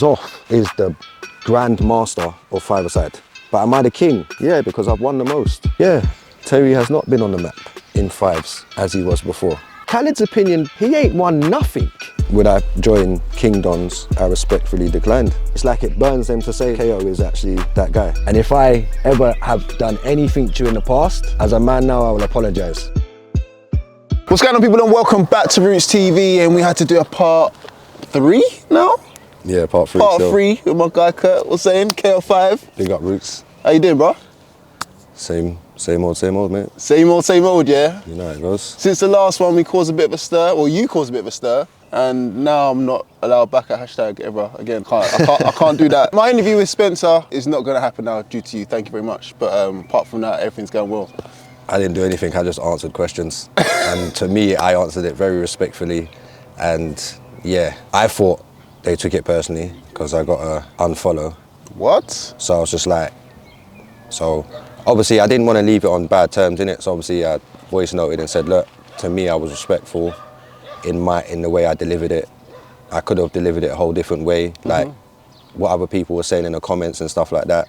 Zoff is the grand master of five-a-side. But am I the king? Yeah, because I've won the most. Yeah, Terry has not been on the map in fives as he was before. Khaled's opinion, he ain't won nothing. Would I join King Dons? I respectfully declined. It's like it burns them to say KO is actually that guy. And if I ever have done anything to you in the past, as a man now, I will apologise. What's going on, people, and welcome back to Rootz TV, and we had to do a part 3 now? Yeah, part 3. Part 3 with my guy Kurt was saying, KO5. Big up Rootz. How you doing, bro? Same old, mate. Same old, yeah? You know how it goes. Since the last one, we caused a bit of a stir, or you caused a bit of a stir, and now I'm not allowed back at hashtag ever again. I can't do that. My interview with Spencer is not going to happen now due to you. Thank you very much. But apart from that, everything's going well. I didn't do anything, I just answered questions. And to me, I answered it very respectfully. And yeah, I thought they took it personally because I got a unfollow. What? So I was just like, so obviously I didn't want to leave it on bad terms, innit? So obviously I voice noted and said, look, to me I was respectful in the way I delivered it. I could have delivered it a whole different way, like what other people were saying in the comments and stuff like that,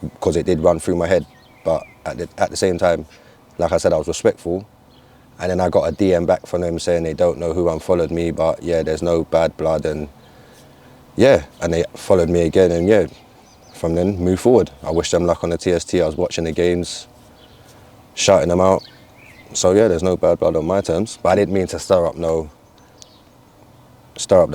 because it did run through my head. But at the same time, like I said, I was respectful. And then I got a DM back from them saying they don't know who unfollowed me, but yeah, there's no bad blood, and yeah, and they followed me again, and yeah, from then move forward. I wish them luck on the TST. I was watching the games, shouting them out. So yeah, there's no bad blood on my terms, but I didn't mean to stir up the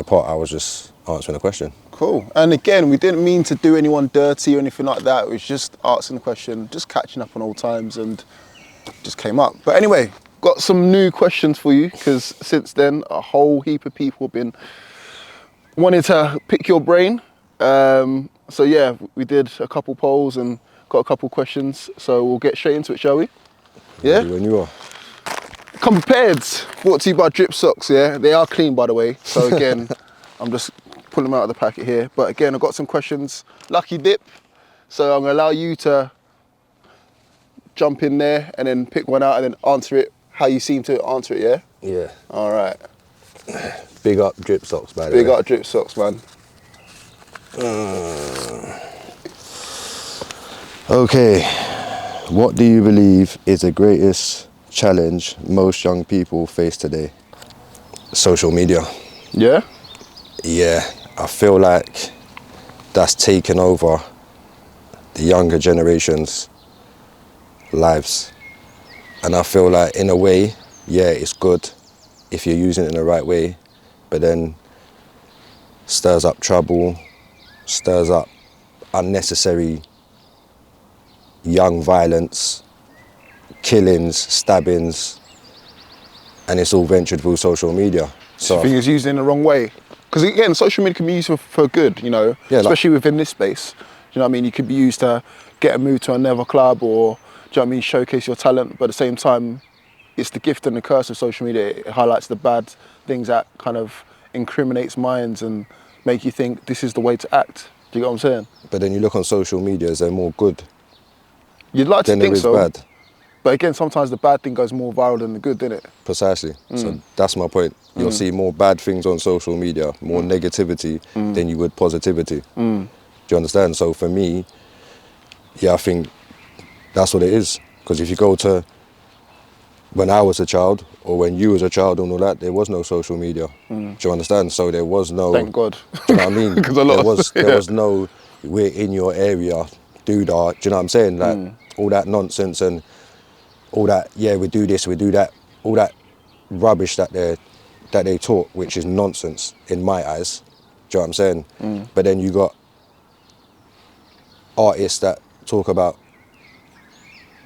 pot. I was just answering the question. Cool. And again, we didn't mean to do anyone dirty or anything like that. It was just asking the question, just catching up on old times, and just came up. But anyway, got some new questions for you, because since then, a whole heap of people have been wanting to pick your brain. So yeah, we did a couple polls and got a couple questions. So we'll get straight into it, shall we? Yeah? When you are. Come prepared. Brought to you by Drip Socks, yeah? They are clean, by the way. So again, I'm just pulling them out of the packet here. But again, I've got some questions. Lucky dip. So I'm gonna allow you to jump in there and then pick one out and then answer it how you seem to answer it, yeah? Yeah. All right. Big up Drip Socks, by the way. Big up Drip Socks, man. Okay, what do you believe is the greatest challenge most young people face today? Social media. Yeah? Yeah, I feel like that's taken over the younger generation's lives. And I feel like in a way, yeah, it's good if you're using it in the right way, but then stirs up trouble, stirs up unnecessary young violence, killings, stabbings, and it's all ventured through social media. So I think it's used in the wrong way. Because again, social media can be used for good, you know, yeah, especially within this space. You know what I mean? You could be used to get a move to another club, or, do you know what I mean, showcase your talent, but at the same time, it's the gift and the curse of social media. It highlights the bad things that kind of incriminates minds and make you think this is the way to act. Do you get what I'm saying? But then you look on social media, they're more good. You'd like to think so. Bad. But again, sometimes the bad thing goes more viral than the good, doesn't it? Precisely. So that's my point. You'll see more bad things on social media, more negativity than you would positivity. Do you understand? So for me, yeah, I think that's what it is. Because if you go to when I was a child, or when you was a child and all that, there was no social media. Do you understand? So there was no... Thank God. Do you know what I mean? There was no, we're in your area, do that. Do you know what I'm saying? Like all that nonsense and all that, yeah, we do this, we do that, all that rubbish that they taught, which is nonsense in my eyes. Do you know what I'm saying? But then you got artists that talk about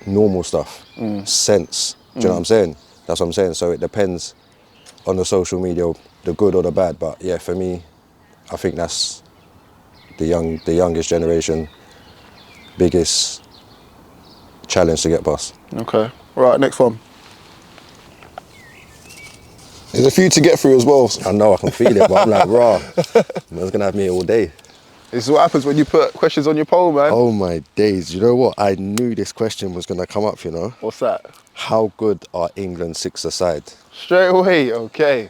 normal stuff, sense. Do you know what I'm saying? That's what I'm saying. So it depends on the social media, the good or the bad. But yeah, for me, I think that's the youngest generation, biggest challenge to get past. Okay. Right, next one. There's a few to get through as well. I know, I can feel it, but I'm like, raw. Man's gonna have me all day. This is what happens when you put questions on your poll, man. Oh my days. You know what? I knew this question was gonna come up, you know? What's that? How good are England six-a-side? Straight away, okay.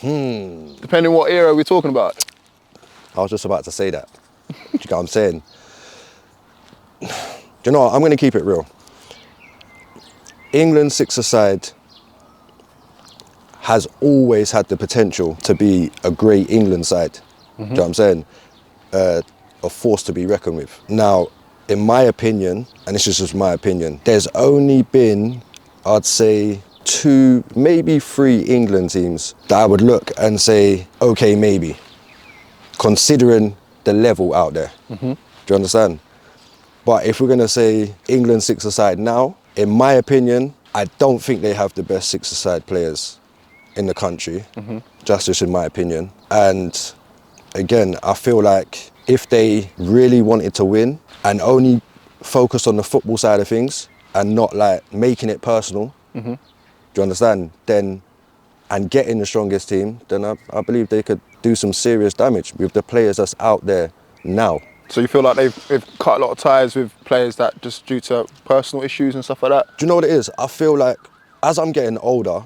Depending what era we're talking about. I was just about to say that. Do you get what I'm saying? Do you know what? I'm going to keep it real. England six-a-side has always had the potential to be a great England side. Do you know what I'm saying? A force to be reckoned with. Now, in my opinion, and this is just my opinion, there's only been, I'd say, 2, maybe 3 England teams that I would look and say, okay, maybe, considering the level out there. Do you understand? But if we're going to say England six-a-side now, in my opinion, I don't think they have the best six-a-side players in the country, just in my opinion. And again, I feel like if they really wanted to win and only focus on the football side of things and not like making it personal, do you understand? Then, and getting the strongest team, then I believe they could do some serious damage with the players that's out there now. So you feel like they've cut a lot of ties with players that just due to personal issues and stuff like that? Do you know what it is? I feel like as I'm getting older,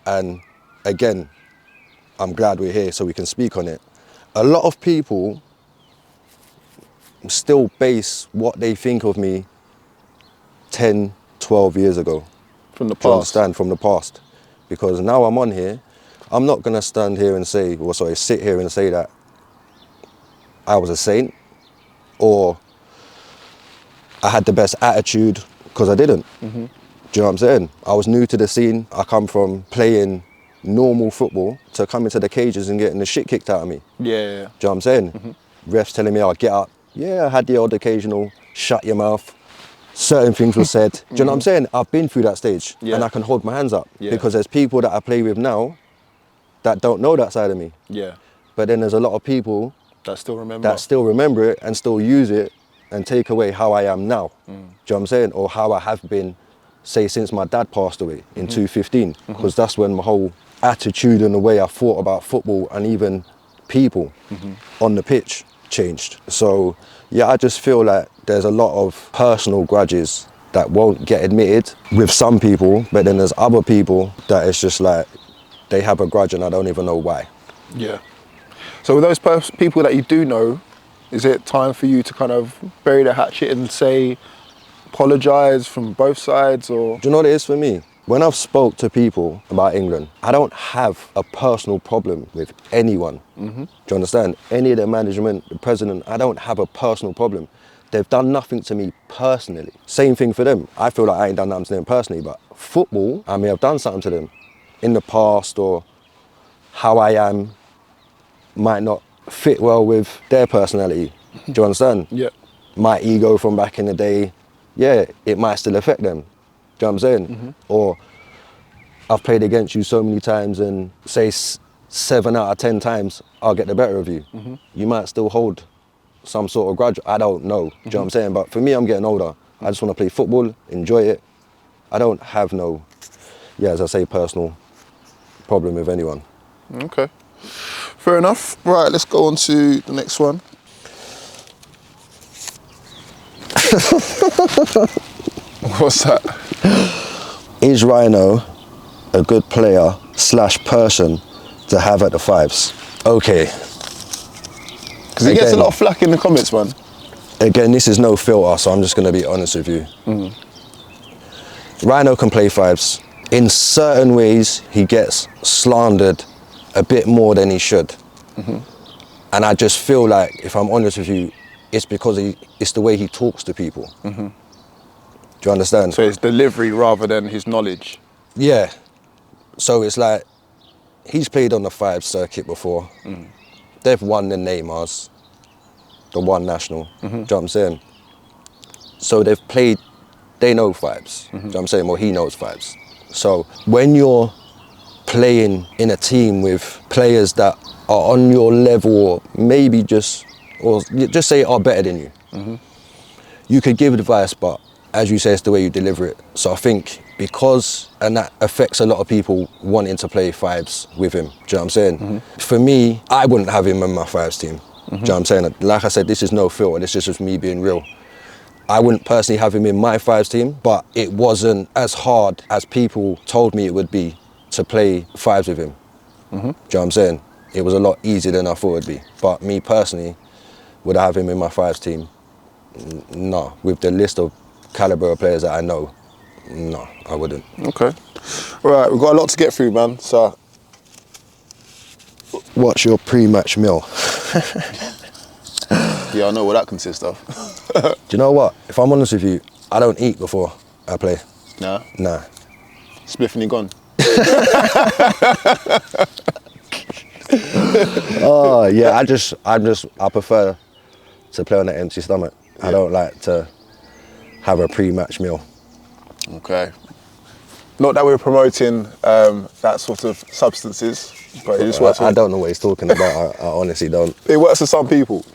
and again, I'm glad we're here so we can speak on it, a lot of people still base what they think of me 10, 12 years ago. From the Do you past? understand? From the past. Because now I'm on here, I'm not going to stand here and say, or sorry, sit here and say that I was a saint or I had the best attitude, because I didn't. Do you know what I'm saying? I was new to the scene. I come from playing normal football to coming to the cages and getting the shit kicked out of me. Yeah. Do you know what I'm saying? Refs telling me, oh, get up. Yeah, I had the odd occasional shut your mouth. Certain things were said. Do you know what I'm saying? I've been through that stage and I can hold my hands up because there's people that I play with now that don't know that side of me. Yeah. But then there's a lot of people That still remember? that still remember it and still use it and take away how I am now. Do you know what I'm saying? Or how I have been, say, since my dad passed away in 2015, because that's when my whole attitude and the way I thought about football and even people on the pitch changed. So yeah, I just feel like there's a lot of personal grudges that won't get admitted with some people, but then there's other people that it's just like they have a grudge and I don't even know why. Yeah. So with those people that you do know, is it time for you to kind of bury the hatchet and say, apologise from both sides, or? Do you know what it is for me? When I've spoke to people about England, I don't have a personal problem with anyone. Do you understand? Any of the management, the president, I don't have a personal problem. They've done nothing to me personally. Same thing for them. I feel like I ain't done nothing to them personally, but football, I may have done something to them in the past, or how I am might not fit well with their personality. Do you understand? Yeah. My ego from back in the day, yeah, it might still affect them. Do you know what I'm saying? Or I've played against you so many times and say 7 out of 10 times I'll get the better of you. You might still hold some sort of grudge. I don't know. Do you know what I'm saying? But for me, I'm getting older. I just want to play football, enjoy it. I don't have no, as I say, personal problem with anyone. Okay. Fair enough. Right, let's go on to the next one. What's that? Is Rhino a good player / person to have at the 5'S? Okay. Because he gets a lot of flack in the comments, man. Again, this is no filter, so I'm just going to be honest with you. Rhino can play 5'S. In certain ways, he gets slandered a bit more than he should. And I just feel like, if I'm honest with you, it's because it's the way he talks to people. Do you understand? So it's delivery rather than his knowledge. Yeah. So it's like, he's played on the 5 circuit before. They've won the Neymars, the one national. Do you know what I'm saying? So they've played, they know 5's. Do you know what I'm saying? Well, he knows 5's. So when you're playing in a team with players that are on your level, or maybe just say are better than you, you could give advice, but as you say, it's the way you deliver it. So I think and that affects a lot of people wanting to play 5's with him. Do you know what I'm saying? For me, I wouldn't have him in my 5's team. Do you know what I'm saying? Like I said, this is no filter, this is just me being real. I wouldn't personally have him in my 5's team, but it wasn't as hard as people told me it would be to play 5's with him. Do you know what I'm saying? It was a lot easier than I thought it'd be. But me personally, would I have him in my 5's team? No. With the list of calibre of players that I know, no, I wouldn't. Okay. All right, we've got a lot to get through, man. So, What's your pre-match meal? yeah, I know what that consists of. Do you know what? If I'm honest with you, I don't eat before I play. Nah? Nah. Spliffing you gone? Oh yeah, I prefer to play on an empty stomach. Yeah. I don't like to have a pre-match meal. Okay. Not that we're promoting that sort of substances, but it just works. I don't know what he's talking about. I honestly don't. It works for some people.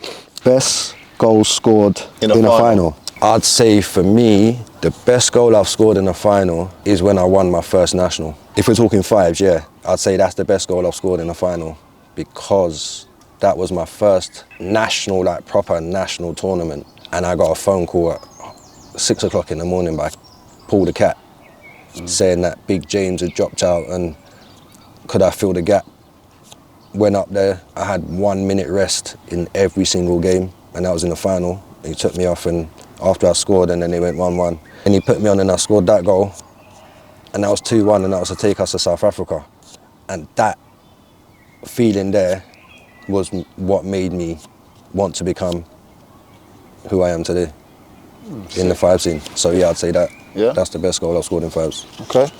Best goal scored In a final. I'd say for me, the best goal I've scored in a final is when I won my first national. If we're talking 5s, yeah, I'd say that's the best goal I've scored in a final because that was my first national, like proper national tournament. And I got a phone call at 6 o'clock in the morning by Paul the Cat saying that Big James had dropped out and could I fill the gap? Went up there, I had 1 minute rest in every single game and that was in the final. He took me off and after I scored and then they went 1-1. And he put me on and I scored that goal and that was 2-1 and that was to take us to South Africa. And that feeling there was what made me want to become who I am today in the 5 scene. So yeah, I'd say that. Yeah? That's the best goal I've scored in 5s. Okay.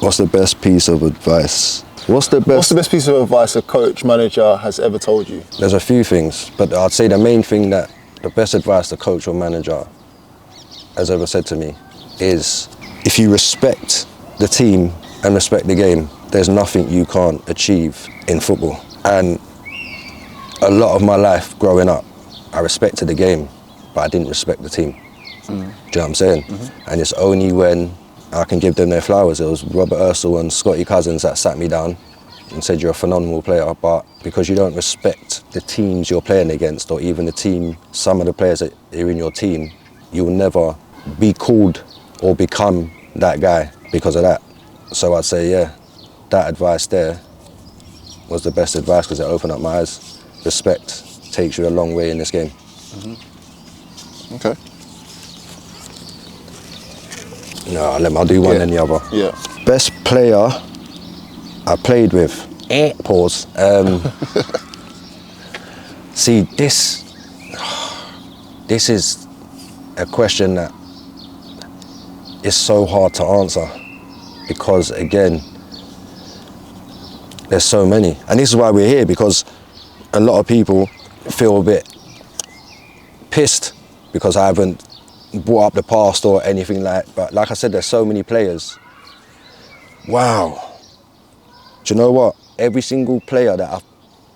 What's the best piece of advice? What's the best piece of advice a coach, manager has ever told you? There's a few things, but I'd say the main thing that the best advice the coach or manager has ever said to me is if you respect the team and respect the game, there's nothing you can't achieve in football. And a lot of my life growing up, I respected the game, but I didn't respect the team. Do you know what I'm saying? And it's only when I can give them their flowers. It was Robert Ursel and Scotty Cousins that sat me down and said, you're a phenomenal player, but because you don't respect the teams you're playing against or even the team, some of the players that are in your team, you'll never be called or become that guy because of that. So I'd say, yeah, that advice there was the best advice because it opened up my eyes. Respect takes you a long way in this game. Okay. No, I'll do one then the other. Yeah. Best player I played with. Pause. See, this is a question that is so hard to answer because, again, there's so many. And this is why we're here, because a lot of people feel a bit pissed because I haven't brought up the past or anything like that. But like I said, there's so many players. Wow. Do you know what? Every single player that I've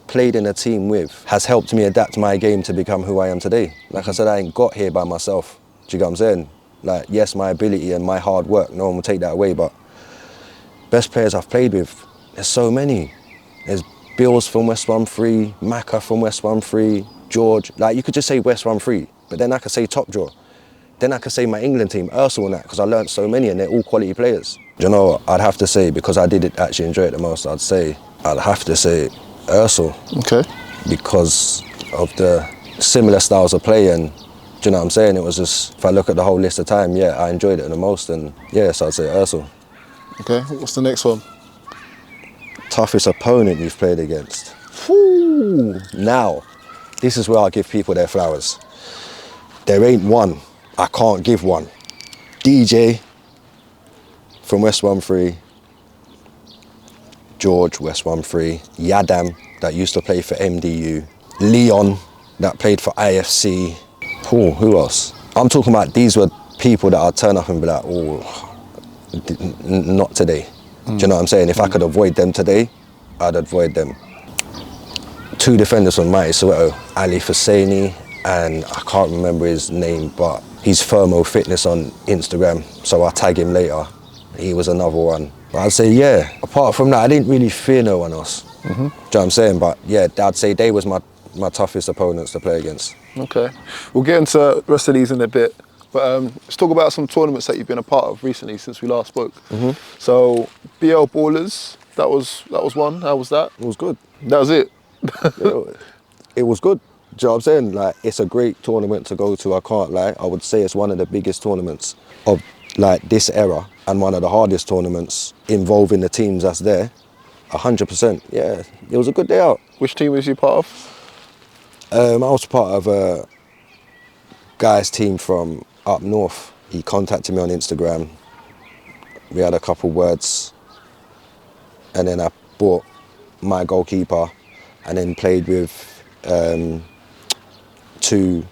played in a team with has helped me adapt my game to become who I am today. Like I said, I ain't got here by myself. Do you get what I'm saying? Like, yes, my ability and my hard work, no one will take that away, but best players I've played with, there's so many. There's Bills from West Brom 3, Macca from West Brom 3, George. Like, you could just say West Brom 3, but then I could say top draw. Then I could say my England team, Ursel and that, because I learned so many and they're all quality players. Do you know what? I'd have to say, because I did actually enjoy it the most, I'd have to say Ursel. Okay. Because of the similar styles of play and, do you know what I'm saying? It was just, if I look at the whole list of time, yeah, I enjoyed it the most and yeah, so I'd say Ursel. Okay, what's the next one? Toughest opponent you've played against? Whew. Now, this is where I give people their flowers. There ain't one. I can't give one. DJ from West Brom 3, George, West Brom 3, Yadam, that used to play for MDU, Leon, that played for IFC. Oh, who else? I'm talking about these were people that I'd turn up and be like, oh, not today. Do you know what I'm saying? If I could avoid them today, I'd avoid them. 2 defenders from Mighty Soweto, Ali Faseni, and I can't remember his name, but he's Thermo Fitness on Instagram, so I'll tag him later. He was another one. But I'd say, yeah, apart from that, I didn't really fear no one else. Do you know what I'm saying? But yeah, I'd say they was my toughest opponents to play against. Okay. We'll get into the rest of these in a bit. But let's talk about some tournaments that you've been a part of recently since we last spoke. So, BL Ballers, that was one. How was that? It was good. That was it. It was good. Do you know what I'm saying? Like, it's a great tournament to go to, I can't lie. I would say it's one of the biggest tournaments of like this era and one of the hardest tournaments involving the teams that's there. 100%. Yeah, it was a good day out. Which team was you part of? I was part of a guy's team from up north. He contacted me on Instagram. We had a couple words, and then I bought my goalkeeper and then played with two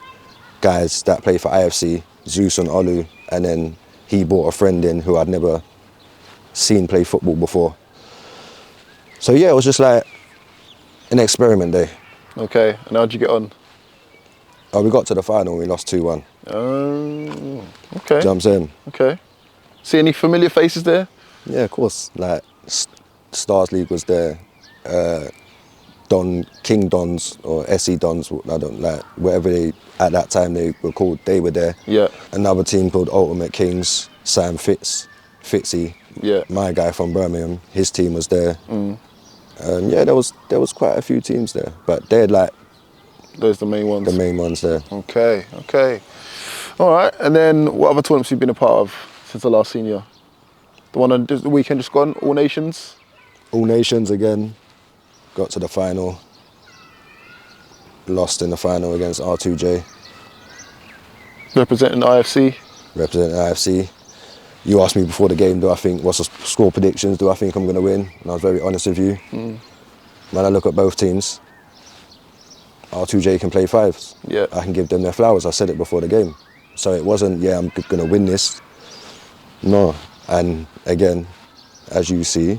guys that play for IFC, Zeus and Olu, and then he brought a friend in who I'd never seen play football before. So yeah, it was just like an experiment day. Okay, and how'd you get on? Oh, we got to the final and we lost 2-1. Okay. Do you know what I'm saying? Okay. See any familiar faces there? Yeah, of course. Like Stars League was there. King Dons or SE Dons, I don't like whatever they at that time they were called. They were there. Yeah. Another team called Ultimate Kings. Sam Fitzy. Yeah. My guy from Birmingham. His team was there. Yeah, there was quite a few teams there, but they're like those are the main ones. the main ones there. Okay. Okay. All right. And then what other tournaments have you been a part of since I last seen you? The one on the weekend just gone, All Nations. All Nations again. Got to the final. Lost in the final against R2J. Representing IFC. Representing IFC. You asked me before the game, what's the score predictions? Do I think I'm going to win? And I was very honest with you. When I look at both teams, R2J can play fives. Yeah. I can give them their flowers. I said it before the game. So it wasn't, yeah, I'm going to win this. No. And again, as you see,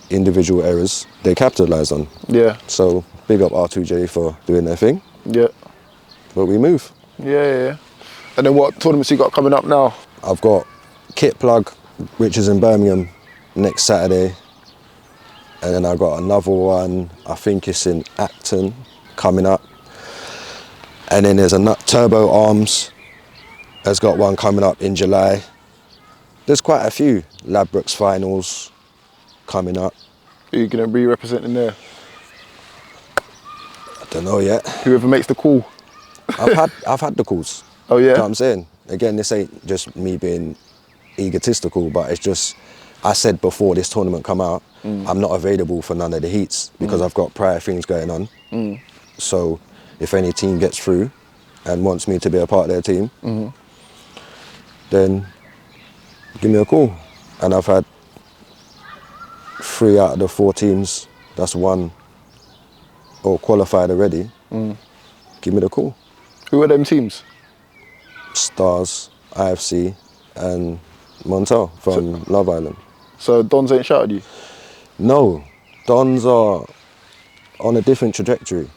individual errors, they capitalised on. Yeah. So big up R2J for doing their thing. Yeah. But we move. Yeah. And then what tournaments you got coming up now? I've got Kit Plug, which is in Birmingham next Saturday. And then I've got another one, I think it's in Acton, coming up. And then there's a Turbo Arms has got one coming up in July. There's quite a few. Ladbrokes finals coming up. Who are you going to be representing there? I don't know yet. Whoever makes the call. I've had the calls. Oh yeah? You know what I'm saying? Again, this ain't just me being egotistical, but it's just, I said before this tournament come out, I'm not available for none of the heats because I've got prior things going on. So if any team gets through and wants me to be a part of their team, then give me a call. And I've had 3 out of the 4 teams that's won or qualified already. Give me the call. Who are them teams? Stars, IFC, and Montel from Love Island. So Dons ain't shouted you? No, Dons are on a different trajectory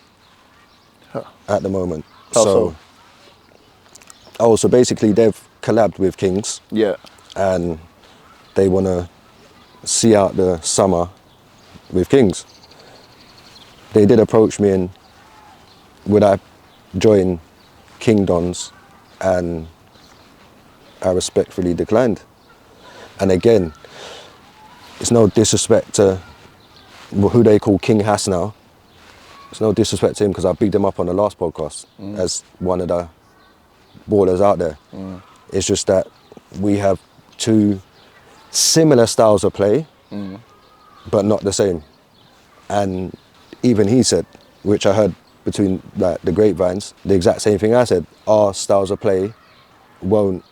at the moment. How so? So basically they've collabed with Kings. Yeah. And they want to see out the summer with Kings. They did approach me and would I join King Dons, and I respectfully declined. And again, it's no disrespect to who they call King Hass now. It's no disrespect to him because I bigged him up on the last podcast as one of the ballers out there. It's just that we have 2 similar styles of play, but not the same. And even he said, which I heard between like the grapevines, the exact same thing I said. Our styles of play won't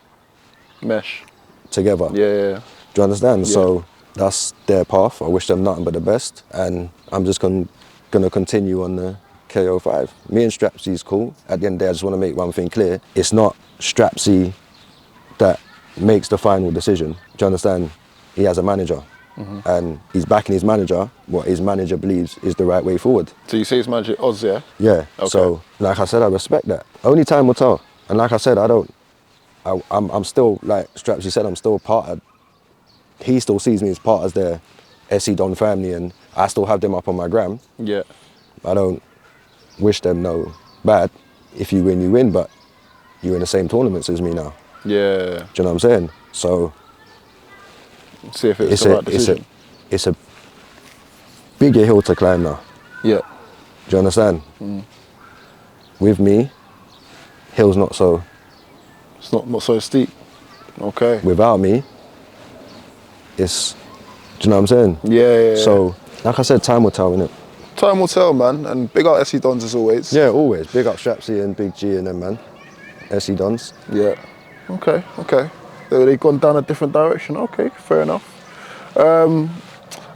mesh together. Yeah. Do you understand? Yeah. So that's their path. I wish them nothing but the best, and I'm just gonna continue on the KO5. Me and Strapsy's cool. At the end of the day, I just want to make one thing clear. It's not Strapsy that makes the final decision. Do you understand? He has a manager. And he's backing his manager, what his manager believes is the right way forward. So you say his manager Oz, yeah? Yeah. Okay. So, like I said, I respect that. Only time will tell. And like I said, I'm still, like Strapsy said, I'm still part of, he still sees me as part of their SE Don family, and I still have them up on my gram. Yeah. I don't wish them no bad. If you win, you win, but you're in the same tournaments as me now. Yeah. Do you know what I'm saying? So, see if it's the right decision. It's a bigger hill to climb now. Yeah. Do you understand? With me, hill's not so. It's not so steep. Okay. Without me, it's, do you know what I'm saying? Yeah. So, like I said, time will tell, innit? Time will tell, man. And big up SE Dons as always. Yeah, always. Big up Strapsy and Big G and them, man. SE Dons. Yeah. Okay. They've gone down a different direction. Okay, fair enough. I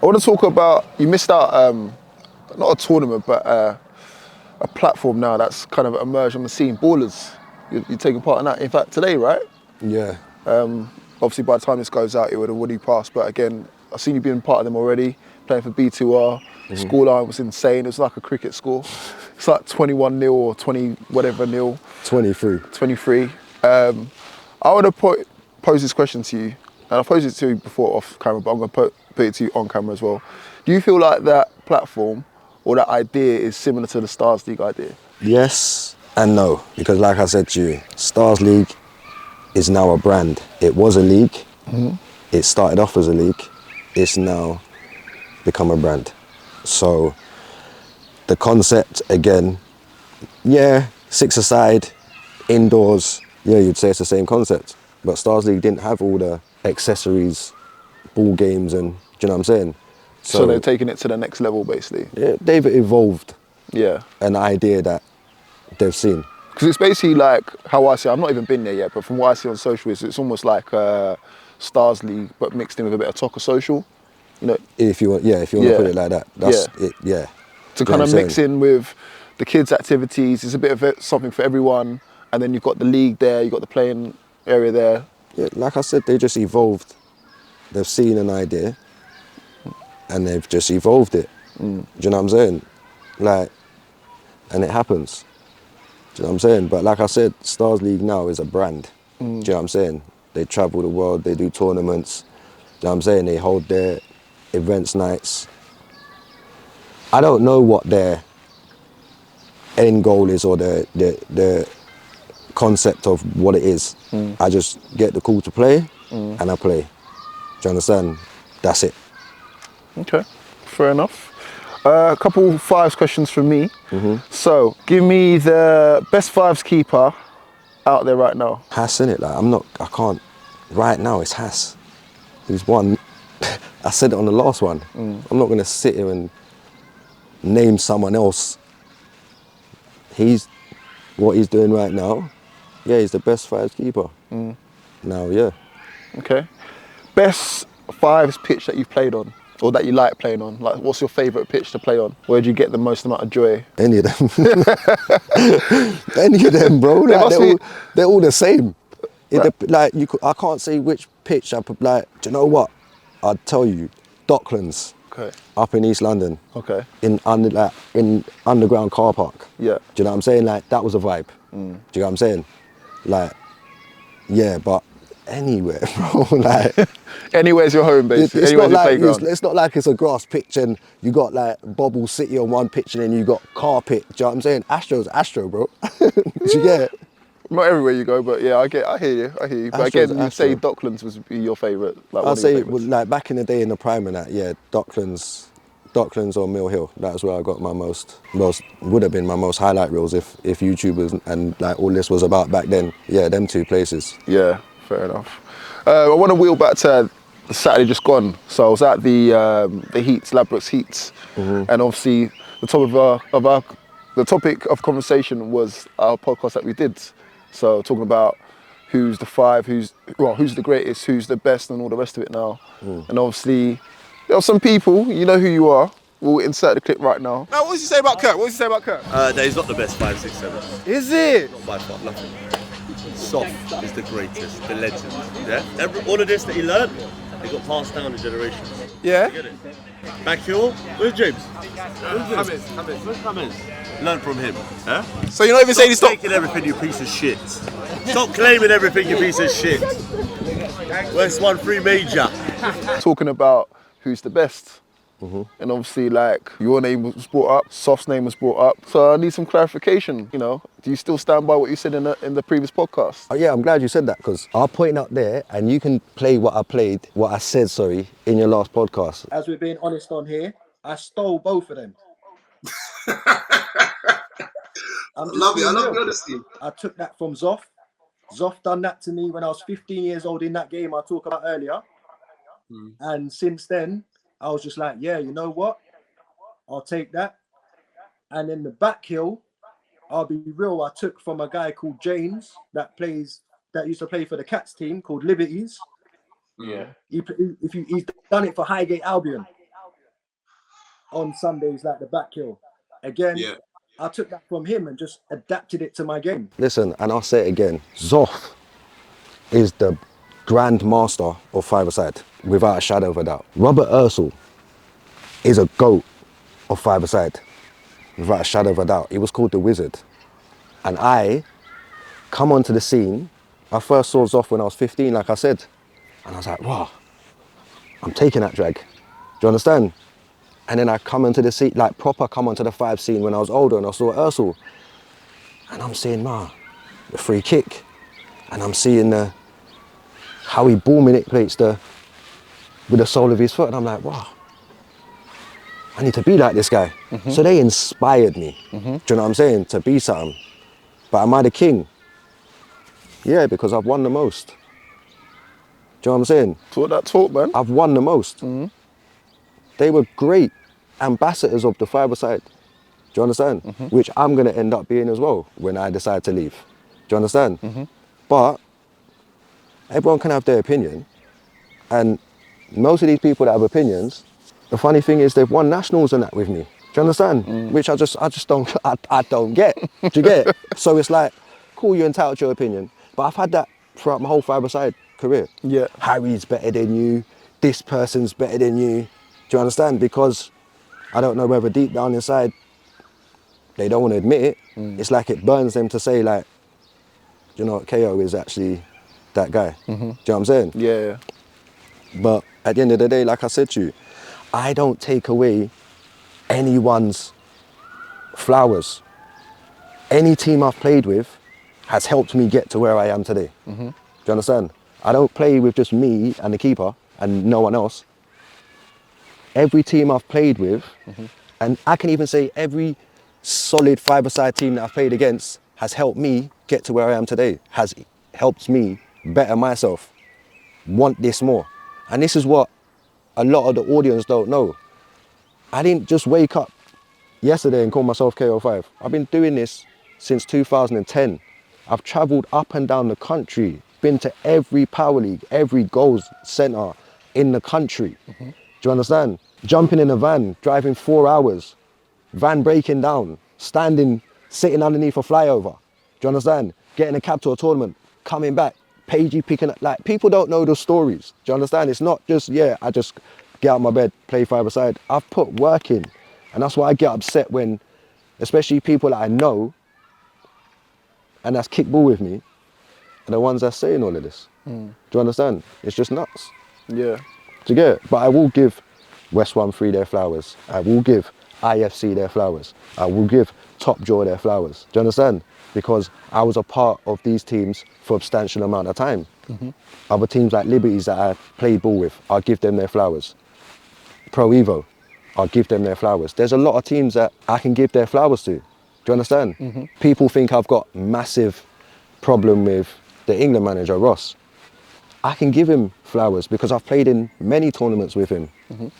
want to talk about, you missed out, not a tournament, but a platform now that's kind of emerged on the scene. Ballers, you're taking part in that. In fact, today, right? Yeah. Obviously, by the time this goes out, it would have already passed. But again, I've seen you being part of them already, playing for B2R. Scoreline was insane. It was like a cricket score. It's like 21-0 or 20 whatever nil. 23. I want to pose this question to you, and I posed it to you before off camera, but I'm going to put it to you on camera as well. Do you feel like that platform or that idea is similar to the Stars League idea? Yes and no, because like I said to you, Stars League is now a brand. It was a league. It started off as a league. It's now become a brand. So the concept, again, yeah, 6-a-side, indoors, yeah, you'd say it's the same concept. But Stars League didn't have all the accessories, ball games, and do you know what I'm saying? So they're taking it to the next level, basically. Yeah, they've evolved Yeah. an idea that they've seen. Because it's basically like how I see it. I've not even been there yet, but from what I see on social, it's almost like Stars League, but mixed in with a bit of Toca Social. You know, If you want to put it like that, that's it. Yeah. To kind of mix in with the kids' activities, it's a bit of something for everyone. And then you've got the league there, you've got the playing area there. Yeah, like I said, they just evolved. They've seen an idea, and they've just evolved it. Do you know what I'm saying? Like, and it happens. Do you know what I'm saying? But like I said, Stars League now is a brand. Do you know what I'm saying? They travel the world, they do tournaments. Do you know what I'm saying? They hold their events nights. I don't know what their end goal is or their concept of what it is. I just get the call to play and I play. Do you understand? That's it. Okay, fair enough. A couple fives questions from me. So, give me the best fives keeper out there right now. Haas, innit? Like, I can't, right now it's Haas. He's one, I said it on the last one. I'm not gonna sit here and name someone else. What he's doing right now, yeah, he's the best fives keeper. Now, yeah. Okay. Best fives pitch that you've played on, or that you like playing on? Like, what's your favourite pitch to play on? Where do you get the most amount of joy? Any of them. Any of them, bro. Like, they're all the same. I can't say which pitch I put. Like, do you know what? I'd tell you, Docklands. Okay. Up in East London. Okay. In underground car park. Yeah. Do you know what I'm saying? Like, that was a vibe. Do you know what I'm saying? Like, yeah, but anywhere, bro. Like, anywhere's your home, basically. it's Anywhere's not your like playground. it's not like it's a grass pitch and you got like Bobble City on one pitch and then you got carpet. Do you know what I'm saying? Astro's Astro, bro. Do you get it? Not everywhere you go, but yeah, I hear you. But Astro's again, you say Astro. Docklands was your favourite. Like, I'd say, like, back in the day in the prime and that, yeah, Docklands or Mill Hill. That's where I got my would have been my most highlight reels if YouTubers and like all this was about back then. Yeah, them two places. Yeah, fair enough. I want to wheel back to Saturday just gone. So I was at the Heats, Ladbrokes Heats, and obviously the topic of conversation was our podcast that we did. So talking about who's the five, who's the greatest, who's the best, and all the rest of it now. And obviously, there are some people, you know who you are. We'll insert the clip right now. Now, what does he say about Kirk? That he's not the best 5, 6, 7. Is it? Not by far, nothing. Soft is the greatest, the legend. Yeah? All of this that he learned, it got passed down to generations. Yeah. Get it? Back here, where's James? Where's Cummins? Learn from him. Yeah? So you're not even saying he's Stop not... taking everything, you piece of shit. Stop claiming everything, you piece of shit. West 1-3 major. Talking about who's the best. And obviously, like, your name was brought up, Soft's name was brought up. So I need some clarification, you know. Do you still stand by what you said in the previous podcast? Oh, yeah, I'm glad you said that because I'll point out there and you can play what I said, in your last podcast. As we're being honest on here, I stole both of them. I'm just Love it. I being love real. the honesty. I took that from Zoff. Zoff done that to me when I was 15 years old in that game I talked about earlier. And since then, I was just like, yeah, you know what? I'll take that. And then the back heel, I'll be real, I took from a guy called James that used to play for the Cats team called Liberties. Yeah. He's done it for Highgate Albion on Sundays, like the back heel. Again, Yeah. I took that from him and just adapted it to my game. Listen, and I'll say it again, Zoff is the grand master of five-a-side, without a shadow of a doubt. Robert Ursel is a GOAT of five-a-side, without a shadow of a doubt. He was called the Wizard. And I come onto the scene, I first saw Zoff when I was 15, like I said. And I was like, wow, I'm taking that drag. Do you understand? And then I come onto the scene, like proper come onto the five scene when I was older and I saw Ursel. And I'm seeing, the free kick. And I'm seeing how he ball manipulates with the sole of his foot. And I'm like, wow, I need to be like this guy. So they inspired me. Do you know what I'm saying? To be something. But am I the king? Yeah, because I've won the most. Do you know what I'm saying? Talk that talk, man. I've won the most. They were great ambassadors of the five-a-side. Do you understand? Which I'm going to end up being as well when I decide to leave. Do you understand? But everyone can have their opinion. And most of these people that have opinions, the funny thing is they've won nationals and that with me. Do you understand? Which I just don't, I don't get. Do you get it? So it's like, cool, you're entitled to your opinion. But I've had that throughout my whole five-a-side career. Yeah. Harry's better than you. This person's better than you. Do you understand? Because I don't know whether deep down inside they don't want to admit it. It's like it burns them to say like, you know, KO is actually that guy. Do you know what I'm saying? Yeah. But at the end of the day, like I said to you, I don't take away anyone's flowers. Any team I've played with has helped me get to where I am today. Do you understand? I don't play with just me and the keeper and no one else. Every team I've played with, and I can even say every solid five-a-side team that I've played against has helped me get to where I am today, has helped me better myself, want this more. And this is what a lot of the audience don't know. I didn't just wake up yesterday and call myself KO5. I've been doing this since 2010. I've travelled up and down the country, been to every power league, every goals centre in the country. Do you understand? Jumping in a van, driving 4 hours, van breaking down, standing, sitting underneath a flyover. Do you understand? Getting a cab to a tournament, coming back, Pagey picking up. Like, people don't know the stories. Do you understand? It's not just, I just get out of my bed, play five-a-side. I've put work in. And that's why I get upset when, especially people that I know, and that's kick ball with me, are the ones that's saying all of this. Do you understand? It's just nuts. Yeah. Do you get it? But I will give West 1-3 their flowers. I will give IFC their flowers. I will give Top Jaw their flowers. Do you understand? Because I was a part of these teams for a substantial amount of time. Other teams like Liberties that I played ball with, I'll give them their flowers. Pro Evo, I'll give them their flowers. There's a lot of teams that I can give their flowers to. Do you understand? People think I've got massive problem with the England manager, Ross. I can give him flowers because I've played in many tournaments with him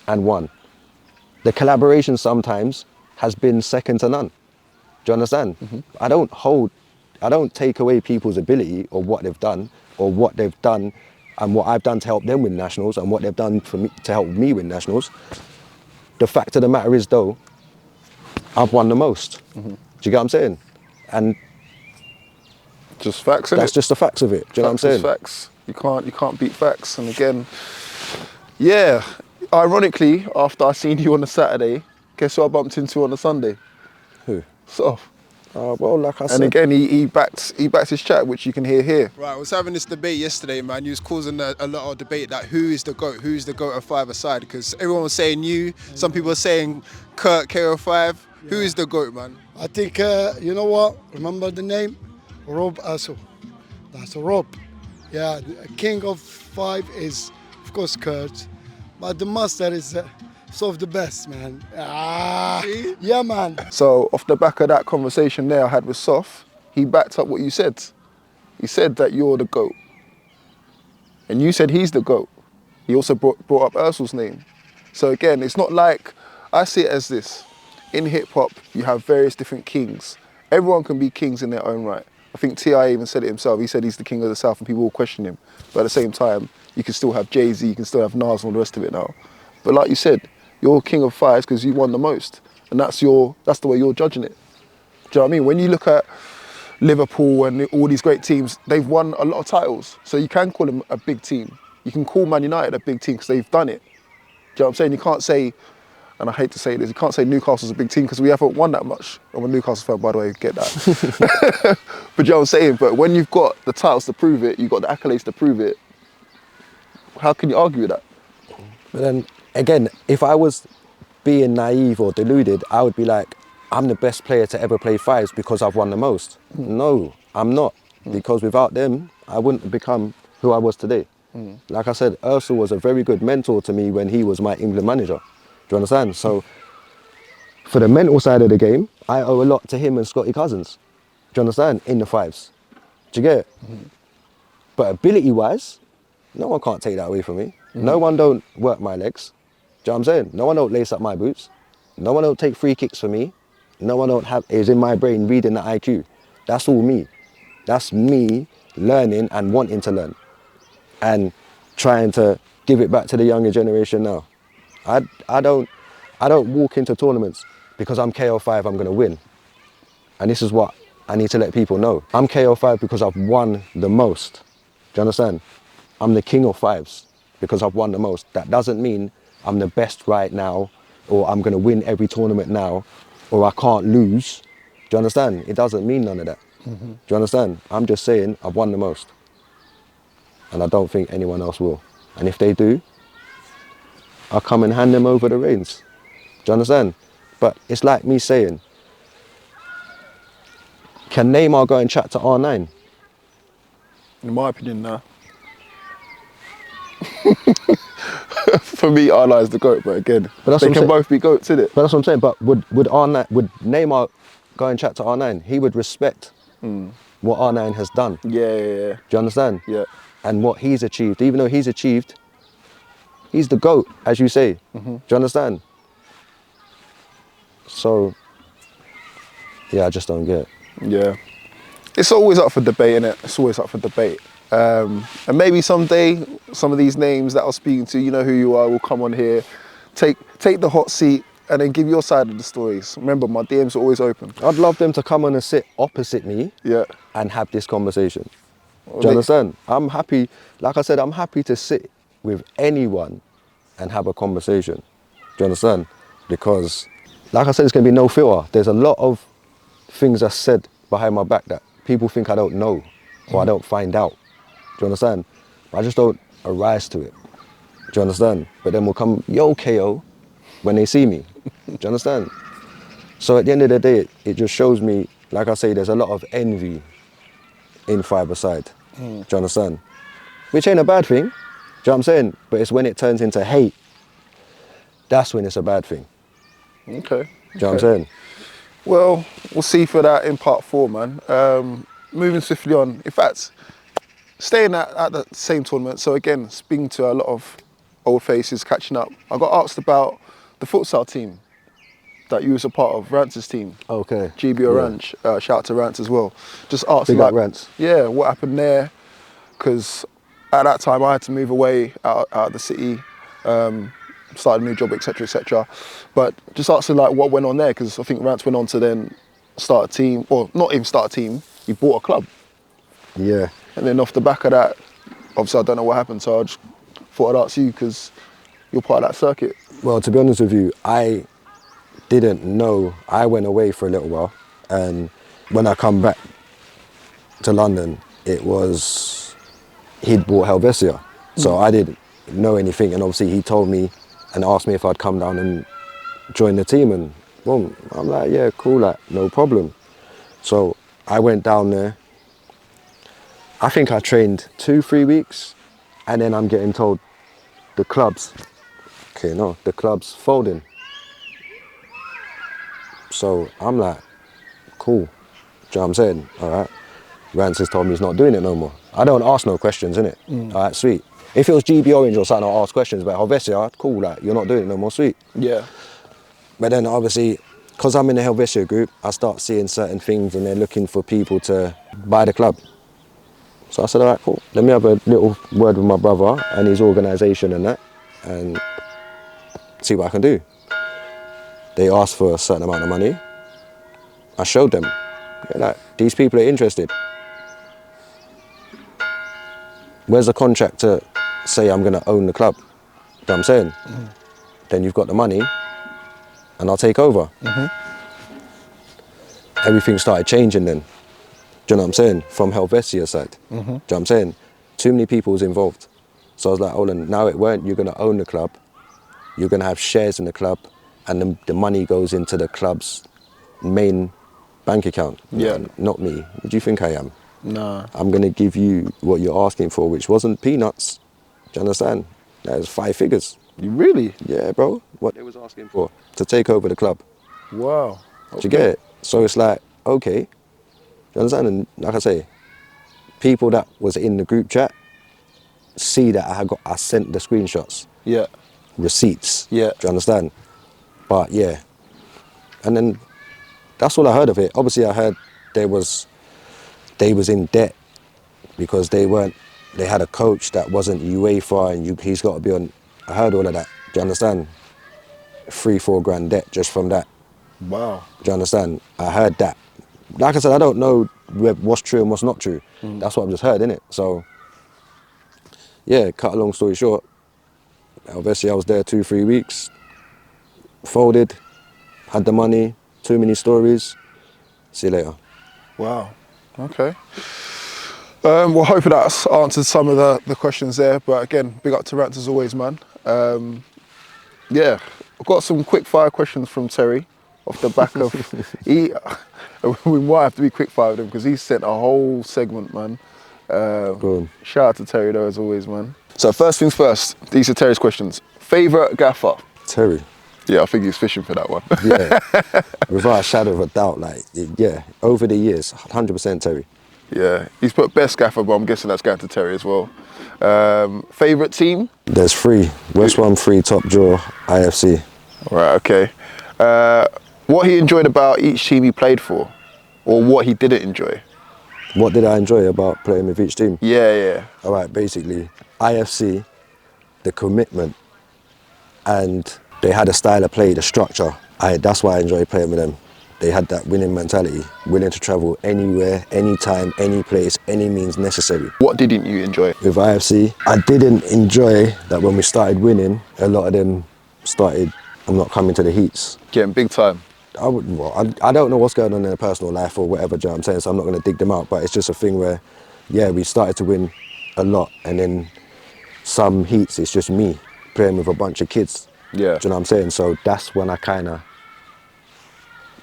and won. The collaboration sometimes has been second to none. Do you understand? I don't take away people's ability or what they've done and what I've done to help them win nationals and what they've done for me to help me win nationals. The fact of the matter is though, I've won the most. Do you get what I'm saying? And Just facts, innit? that's just the facts of it. Do you know what I'm saying? Facts. You can't beat facts. And again, yeah. Ironically, after I seen you on the Saturday, guess who I bumped into on the Sunday? Who? So, Well, like I said. and again, he backed his chat, which you can hear here. Right, I was having this debate yesterday, man. You was causing a lot of debate that who is the GOAT? Who's the GOAT of five-a-side? Because everyone was saying you. Some people were saying Kurt, KO5. Who is the GOAT, man? I think, you know what? Remember the name? Rob Asso. That's Rob. Yeah, the king of five is, of course, Kurt. But the master is Soft the best, man. Ah, yeah, man. So off the back of that conversation there I had with Sof, he backed up what you said. He said that you're the GOAT. And you said he's the GOAT. He also brought up Ursul's name. So again, it's not like, I see it as this. In hip hop, you have various different kings. Everyone can be kings in their own right. I think T.I. even said it himself. He said he's the king of the South and people will question him. But at the same time, you can still have Jay-Z, you can still have Nas and all the rest of it now. But like you said, you're king of 5's because you won the most. And that's the way you're judging it. Do you know what I mean? When you look at Liverpool and all these great teams, they've won a lot of titles. So you can call them a big team. You can call Man United a big team because they've done it. Do you know what I'm saying? You can't say, and I hate to say this, you can't say Newcastle's a big team because we haven't won that much. I'm a Newcastle fan, by the way, get that. But you know what I'm saying? But when you've got the titles to prove it, you've got the accolades to prove it, how can you argue with that? But then, again, if I was being naive or deluded, I would be like, I'm the best player to ever play 5's because I've won the most. No, I'm not. Because without them, I wouldn't have become who I was today. Like I said, Ursul was a very good mentor to me when he was my England manager. Do you understand? So, for the mental side of the game, I owe a lot to him and Scotty Cousins. Do you understand? In the 5's. Do you get it? But ability-wise, no one can't take that away from me. No one don't work my legs. Do you know what I'm saying? No one don't lace up my boots. No one don't take free kicks for me. No one don't have, is in my brain reading the IQ. That's all me. That's me learning and wanting to learn. And trying to give it back to the younger generation now. I don't walk into tournaments because I'm KO5, I'm gonna win. And this is what I need to let people know. I'm KO5 because I've won the most. Do you understand? I'm the king of 5's because I've won the most. That doesn't mean I'm the best right now, or I'm gonna win every tournament now, or I can't lose. Do you understand? It doesn't mean none of that. Do you understand? I'm just saying I've won the most. And I don't think anyone else will. And if they do, I'll come and hand them over the reins. Do you understand? But it's like me saying, can Neymar go and chat to R9? In my opinion, no. For me, R9 is the GOAT, but again, But that's they what I'm can saying. both be GOATs, innit? But that's what I'm saying. But would Neymar go and chat to R9? He would respect what R9 has done. Yeah. Do you understand? Yeah. And what he's achieved. Even though he's achieved, he's the GOAT, as you say. Do you understand? So, yeah, I just don't get it. Yeah. It's always up for debate, innit? It's always up for debate. And maybe someday, some of these names that I was speaking to, you know who you are, will come on here, take the hot seat, and then give your side of the stories. Remember, my DMs are always open. I'd love them to come on and sit opposite me Yeah. and have this conversation. Do you understand? I'm happy, like I said, I'm happy to sit with anyone and have a conversation. Do you understand? Because, like I said, it's going to be no filter. There's a lot of things that's said behind my back that people think I don't know or I don't find out. Do you understand? I just don't arise to it. Do you understand? But then we'll come, yo, KO, when they see me. Do you understand? So at the end of the day, it just shows me, like I say, there's a lot of envy in 5-a-side. Do you understand? Which ain't a bad thing. Do you know what I'm saying? But it's when it turns into hate, that's when it's a bad thing. Okay. Do you know what I'm saying? Well, we'll see for that in part 4, man. Moving swiftly on. In fact, staying at the same tournament. So again, speaking to a lot of old faces, catching up. I got asked about the futsal team that you was a part of, Rance's team. Okay. GBO Yeah. Rance. Shout out to Rance as well. Just asked Big up Rance. yeah, what happened there? Because at that time I had to move away out of the city, start a new job, etc., etc. But just asking like what went on there, because I think Rance went on to then start a team, or not even start a team. He bought a club, Yeah. and then off the back of that, obviously I don't know what happened. So I just thought I'd ask you because you're part of that circuit. Well, to be honest with you, I didn't know. I went away for a little while, and when I come back to London, it was, he'd bought Helvetia. So I didn't know anything, and obviously he told me and asked me if I'd come down and join the team, and boom, I'm like, yeah, cool, like, no problem. So I went down there. I think I trained 2-3 weeks, and then I'm getting told the club's okay, no, the club's folding. So I'm like, cool. Do you know what I'm saying? All right. Rance has told me he's not doing it no more. I don't ask no questions, innit? All right, sweet. If it was GB Orange or something, I'll ask questions about Helvetia, cool, like, you're not doing it no more, sweet. Yeah. But then obviously, because I'm in the Helvetia group, I start seeing certain things and they're looking for people to buy the club. So I said, all right, cool. Let me have a little word with my brother and his organisation and that, and see what I can do. They asked for a certain amount of money. I showed them, yeah, like, these people are interested. Where's the contract to say I'm going to own the club? You know what I'm saying? Then you've got the money and I'll take over. Everything started changing then. Do you know what I'm saying? From Helvetia side. Do you know what I'm saying? Too many people was involved. So I was like, hold on, now it weren't you're going to own the club, you're going to have shares in the club, and the money goes into the club's main bank account. Yeah. No, not me. What do you think I am? Nah. I'm going to give you what you're asking for, which wasn't peanuts. Do you understand? That was 5 figures. You really? Yeah, bro. What they was asking for to take over the club. Wow. Do you get it? So it's like, okay. Do you understand? And like I say, people that was in the group chat see that I sent the screenshots, Yeah. receipts. Yeah. Do you understand? But yeah. And then that's all I heard of it. Obviously I heard they was in debt because they had a coach that wasn't UEFA and he's got to be on. I heard all of that. Do you understand? 3-4 grand debt just from that. Wow. Do you understand? I heard that. Like I said, I don't know what's true and what's not true. That's what I've just heard, innit? So, yeah, cut a long story short, obviously I was there 2-3 weeks, folded, had the money, too many stories, see you later. Wow. Okay. Well, hopefully that's answered some of the questions there. But again, big up to Rance as always, man. Yeah, I've got some quick fire questions from Terry off the back of we might have to be quick fire with him because he sent a whole segment, man. Go on. Shout out to Terry though, as always, man. So first things first, these are Terry's questions. Favourite gaffer? Terry. Yeah, I think he's fishing for that one. Yeah, without a shadow of a doubt, like, yeah, over the years, 100% Terry. Yeah, he's put best gaffer, but I'm guessing that's going to Terry as well. Favourite team? There's 3, West 1-3, top draw, IFC. Right, okay. What he enjoyed about each team he played for, or what he didn't enjoy? What did I enjoy about playing with each team? Yeah. All right, basically, IFC, the commitment, and they had a style of play, the structure. That's why I enjoy playing with them. They had that winning mentality, willing to travel anywhere, anytime, any place, any means necessary. What didn't you enjoy? With IFC, I didn't enjoy that when we started winning, a lot of them started, I'm not coming to the heats. Getting big time. I don't know what's going on in their personal life or whatever, do you know what I'm saying? So I'm not going to dig them out, but it's just a thing where, yeah, we started to win a lot, and then some heats, it's just me playing with a bunch of kids. Yeah. Do you know what I'm saying? So that's when I kind of,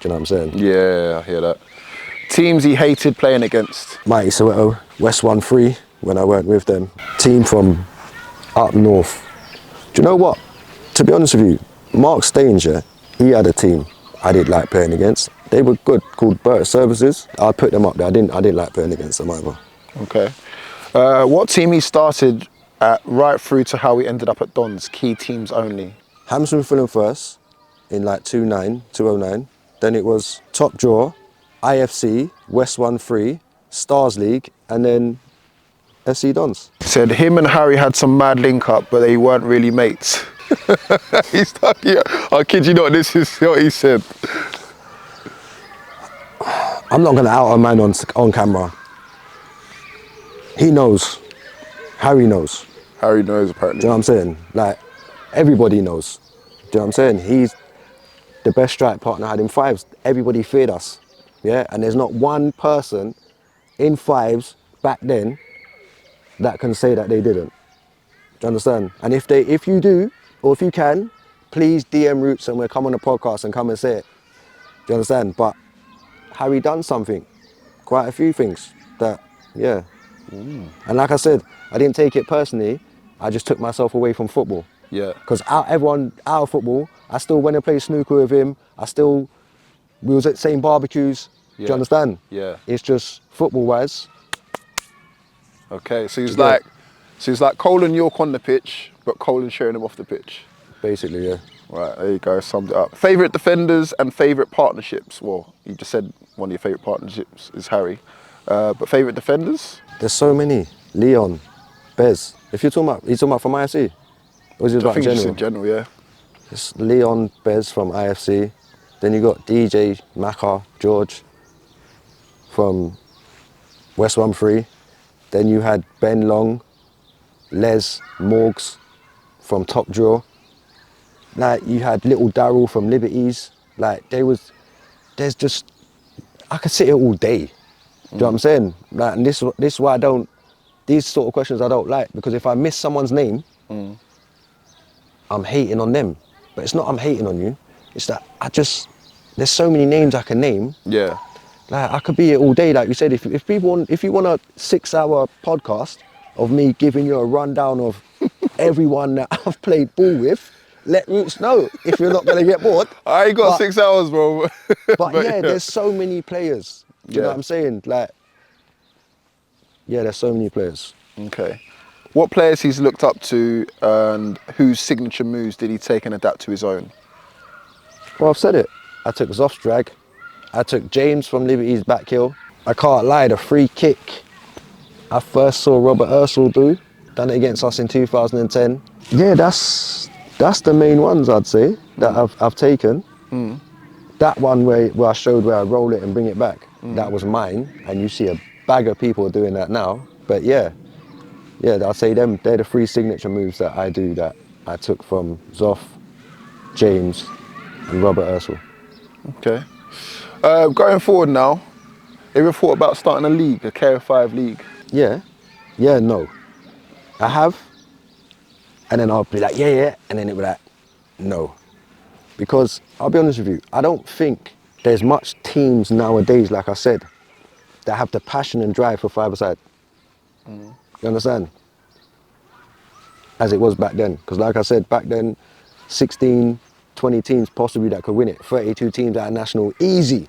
do you know what I'm saying? Yeah, I hear that. Teams he hated playing against? Mighty Soweto, West 1-3, when I weren't with them. Team from up north. Do you know what? To be honest with you, Mark Stanger, he had a team I didn't like playing against. They were good, called Burt Services. I'd put them up there. I didn't like playing against them either. Okay. What team he started at right through to how he ended up at Dons, key teams only? Hamilton Fulham first in like 2009. Then it was top draw, IFC, West 1-3, Stars League, and then SC Dons. Said him and Harry had some mad link up, but they weren't really mates. He's stuck here. I kid you not, this is what he said. I'm not going to out a man on camera. He knows. Harry knows. Harry knows, apparently. Do you know what I'm saying? Like, everybody knows. Do you know what I'm saying? He's the best strike partner I had in 5s. Everybody feared us. Yeah? And there's not one person in 5s back then that can say that they didn't. Do you understand? And if you do, or if you can, please DM Rootz and we'll come on the podcast and come and say it. Do you understand? But Harry done something, quite a few things that, yeah. And like I said, I didn't take it personally. I just took myself away from football. Yeah. Because everyone out of football, I still went and played snooker with him. We was at the same barbecues. Do you Yeah. understand? Yeah. It's just football-wise. Okay, so You get it? he's like Cole and York on the pitch, but Cole and sharing him off the pitch. Basically, yeah. Right, there you go, summed it up. Favourite defenders and favourite partnerships? Well, you just said one of your favourite partnerships is Harry. But favourite defenders? There's so many. Leon, Bez. If you're talking about from IFC? Or is it I about think general? just in general, yeah. It's Leon, Bez from IFC. Then you got DJ, Maka, George from West 13. Then you had Ben Long, Les, Morgs from Top Draw. Like you had little Daryl from Liberties. Like there's just, I could sit here all day. Do you know what I'm saying? Like, and this is why these sort of questions I don't like, because if I miss someone's name, I'm hating on them. But it's not I'm hating on you, it's that there's so many names I can name. Yeah. Like I could be here all day, like you said, if you want a 6-hour podcast of me giving you a rundown of everyone that I've played ball with, let Rootz know if you're not gonna get bored. I ain't got 6 hours, bro. But yeah, there's so many players. Do you know Yeah. what I'm saying? Like, yeah, there's so many players. Okay. What players he's looked up to and whose signature moves did he take and adapt to his own? Well, I've said it. I took Zoff's drag. I took James from Liberty's back heel. I can't lie, the free kick I first saw Robert Ursel do, done it against us in 2010. Yeah, that's the main ones I'd say that I've taken. That one where I showed where I roll it and bring it back, that was mine, and you see a bag of people doing that now. But yeah, I'd say they're the 3 signature moves that I do that I took from Zoff, James, and Robert Ursel. Okay. Going forward now, have you ever thought about starting a league, a KO5 league? Yeah, no. I have, and then I'll be like, yeah, and then it'll be like, no. Because, I'll be honest with you, I don't think there's much teams nowadays, like I said, that have the passion and drive for five-a-side. You understand? As it was back then. Because like I said, back then, 16, 20 teams possibly that could win it. 32 teams at a national, easy.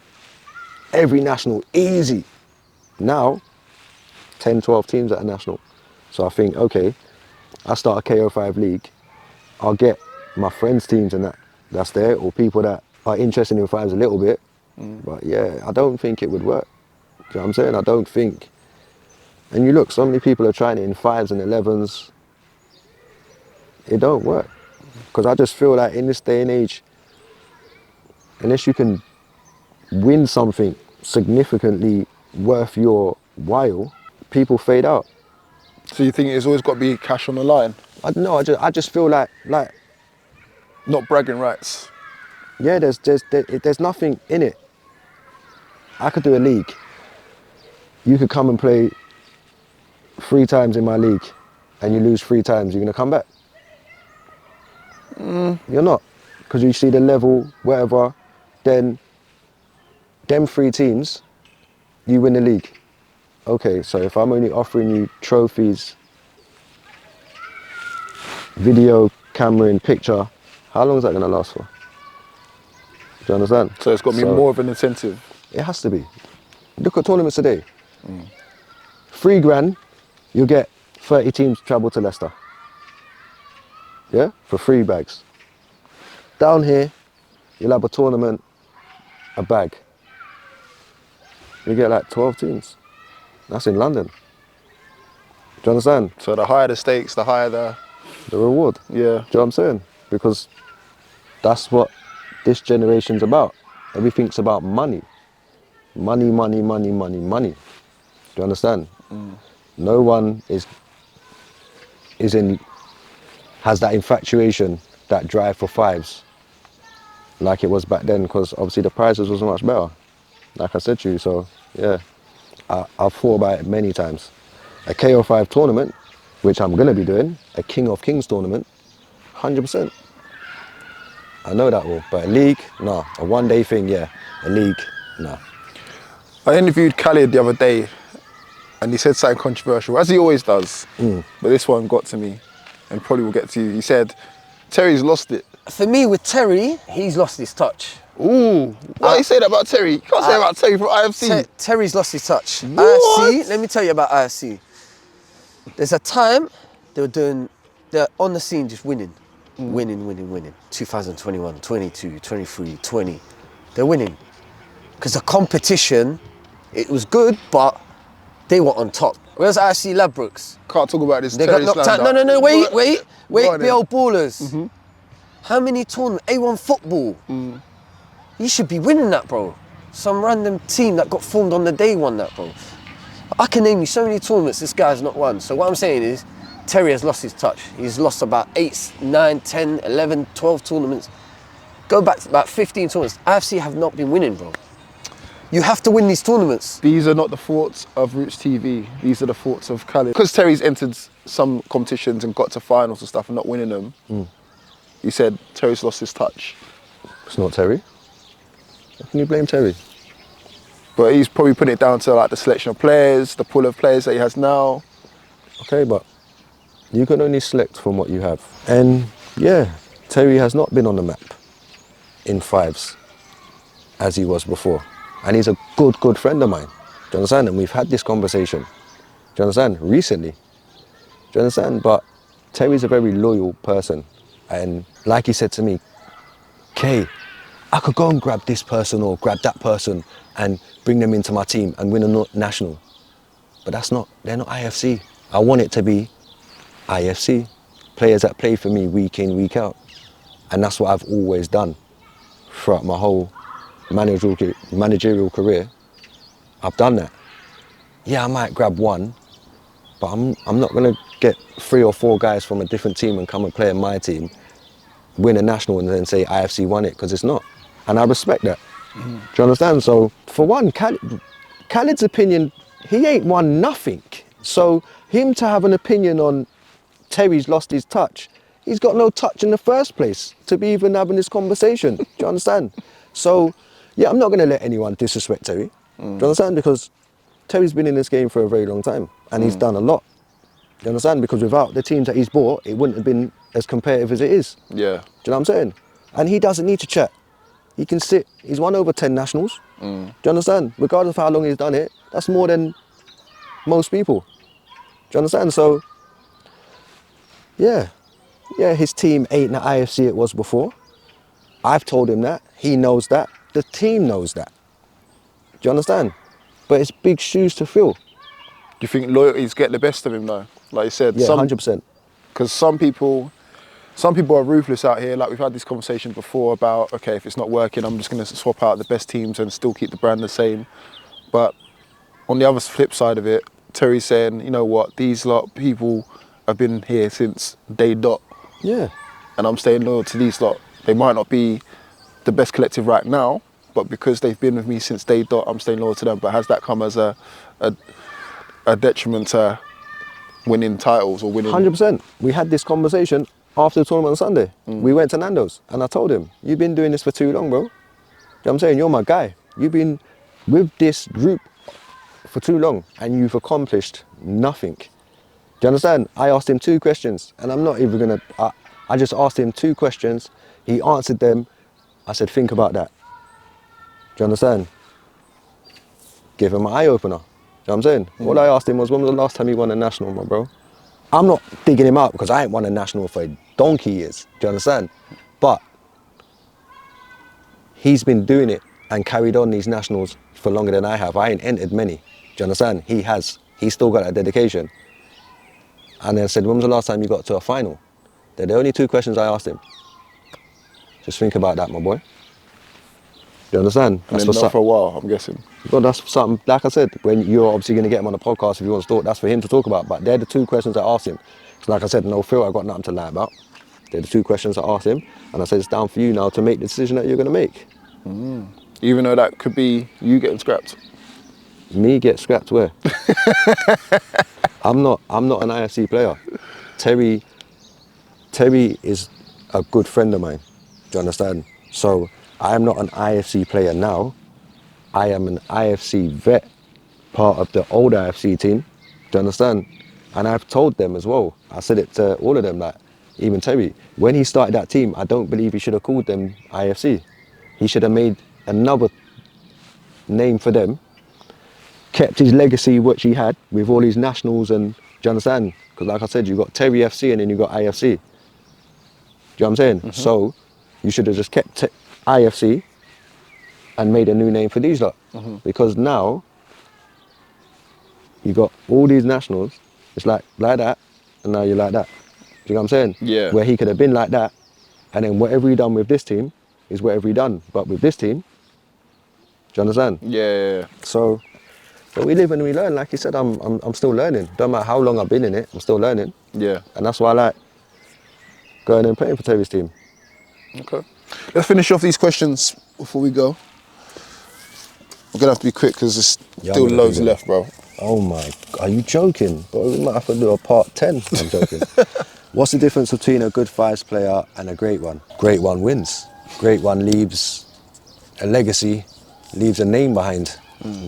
Every national, easy. Now, 10, 12 teams at a national. So I think, okay, I start a KO5 league, I'll get my friends' teams and that's there, or people that are interested in fives a little bit. But yeah, I don't think it would work. Do you know what I'm saying? I don't think. And you look, so many people are trying it in 5s and 11s. It don't work. Because I just feel like in this day and age, unless you can win something significantly worth your while, people fade out. So you think it's always got to be cash on the line? I don't know, I just feel like Not bragging rights. yeah, there's nothing in it. I could do a league. You could come and play 3 times in my league and you lose 3 times, you're gonna come back? You're not. Because you see the level, whatever, then them 3 teams, you win the league. Okay, so if I'm only offering you trophies, video, camera and picture, how long is that gonna last for? Do you understand? So it's got to be more of an incentive. It has to be. Look at tournaments today. 3 grand, you'll get 30 teams travel to Leicester. Yeah? For 3 bags. Down here, you'll have a tournament, a bag. You get like 12 teams. That's in London. Do you understand? So the higher the stakes, the higher the reward. Yeah. Do you know what I'm saying? Because that's what this generation's about. Everything's about money. Money, money, money, money, money. Do you understand? No one has that infatuation, that drive for 5s like it was back then, because obviously the prizes was much better. Like I said to you, so yeah. I've thought about it many times. A KO5 tournament, which I'm gonna be doing, a King of Kings tournament, 100%. I know that will, but a league, nah. A one-day thing, yeah. A league, nah. I interviewed Khalid the other day and he said something controversial, as he always does. But this one got to me and probably will get to you. He said, Terry's lost it. For me, with Terry, he's lost his touch. Ooh, why you say that about Terry? You can't say that about Terry from IFC. Terry's lost his touch. What? IFC, let me tell you about IFC. There's a time they're on the scene just winning. Winning. 2021, 22, 23, 20. They're winning. Because the competition, it was good, but they were on top. Whereas IFC Ladbrokes, Can't talk about this. they got Terry knocked out. slander. No, wait, Go on the then. old ballers. How many tournaments? A1 football. You should be winning that, bro. Some random team that got formed on the day won that, bro. I can name you so many tournaments this guy's not won. So what I'm saying is, Terry has lost his touch. He's lost about 8, 9, 10, 11, 12 tournaments. Go back to about 15 tournaments. IFC have not been winning, bro. You have to win these tournaments. These are not the thoughts of Roots TV. These are the thoughts of Khaled. Because Terry's entered some competitions and got to finals and stuff and not winning them, you said Terry's lost his touch. It's not Terry. How can you blame Terry? But he's probably putting it down to like the selection of players, the pool of players that he has now. Okay, but you can only select from what you have. And yeah, Terry has not been on the map in 5s as he was before. And he's a good friend of mine. Do you understand? And we've had this conversation. Do you understand? Recently. Do you understand? But Terry's a very loyal person. And like he said to me, Kay, I could go and grab this person or grab that person and bring them into my team and win a national. But they're not IFC. I want it to be IFC. Players that play for me week in, week out. And that's what I've always done throughout my whole managerial career. I've done that. Yeah, I might grab one, but I'm not gonna get 3 or 4 guys from a different team and come and play in my team, win a national and then say IFC won it, because it's not. And I respect that. Do you understand? So for one, Khaled's opinion, he ain't won nothing. So him to have an opinion on Terry's lost his touch, he's got no touch in the first place to be even having this conversation. Do you understand? So yeah, I'm not gonna let anyone disrespect Terry. Do you understand? Because Terry's been in this game for a very long time and he's done a lot. Do you understand? Because without the teams that he's bought, it wouldn't have been as competitive as it is. Yeah. Do you know what I'm saying? And he doesn't need to chat. He can sit. He's won over 10 nationals. Do you understand? Regardless of how long he's done it, that's more than most people. Do you understand? So, yeah, his team ain't the IFC it was before. I've told him that. He knows that. The team knows that. Do you understand? But it's big shoes to fill. Do you think loyalties get the best of him though? Like you said, Yeah, 100%. Because some people are ruthless out here. Like we've had this conversation before about, okay, if it's not working, I'm just going to swap out the best teams and still keep the brand the same. But on the other flip side of it, Terry's saying, you know what, these lot people have been here since day dot. Yeah. And I'm staying loyal to these lot. They might not be the best collective right now, but because they've been with me since day dot, I'm staying loyal to them. But has that come as a detriment to winning titles or winning? 100%. We had this conversation after the tournament on Sunday. We went to Nando's and I told him, you've been doing this for too long, bro. You know what I'm saying? You're my guy. You've been with this group for too long and you've accomplished nothing. Do you understand? I asked him 2 questions and I'm not even gonna, I just asked him 2 questions. He answered them. I said, think about that. Do you understand? Give him an eye opener. Do you know what I'm saying? All I asked him was, when was the last time you won a national, my bro? I'm not digging him out because I ain't won a national for donkey years. Do you understand? But he's been doing it and carried on these nationals for longer than I have. I ain't entered many. Do you understand? He has. He's still got that dedication. And then I said, when was the last time you got to a final? They're the only 2 questions I asked him. Just think about that, my boy. You understand? And then not for a while, I'm guessing. Well, that's something, like I said, when you're obviously going to get him on the podcast if you want to talk, that's for him to talk about. But they're the 2 questions I asked him. So like I said, no Phil, I got nothing to lie about. They're the 2 questions I asked him. And I said, it's down for you now to make the decision that you're going to make. Even though that could be you getting scrapped. Me get scrapped where? I'm not an IFC player. Terry is a good friend of mine. Do you understand? So I am not an IFC player now. I am an IFC vet, part of the old IFC team. Do you understand? And I've told them as well. I said it to all of them that even Terry, when he started that team, I don't believe he should have called them IFC. He should have made another name for them, kept his legacy, which he had with all his nationals, and do you understand? Because like I said, you got Terry FC and then you got IFC. Do you know what I'm saying? So you should have just kept IFC and made a new name for these lot. Because now you got all these nationals, it's like that, and now you're like that. Do you know what I'm saying? Yeah. Where he could have been like that, and then whatever he done with this team is whatever he done. But with this team, do you understand? Yeah. So, but we live and we learn. Like you said, I'm still learning. Don't matter how long I've been in it, I'm still learning. Yeah. And that's why I like going and playing for Terry's team. Okay. Let's finish off these questions before we go. We're gonna have to be quick because there's Yeah, still I'm gonna loads be left, bro. Oh my, are you joking? Bro, we might have to do a part 10. I'm joking. What's the difference between a good 5's player and a great one? Great one wins. Great one leaves a legacy, leaves a name behind.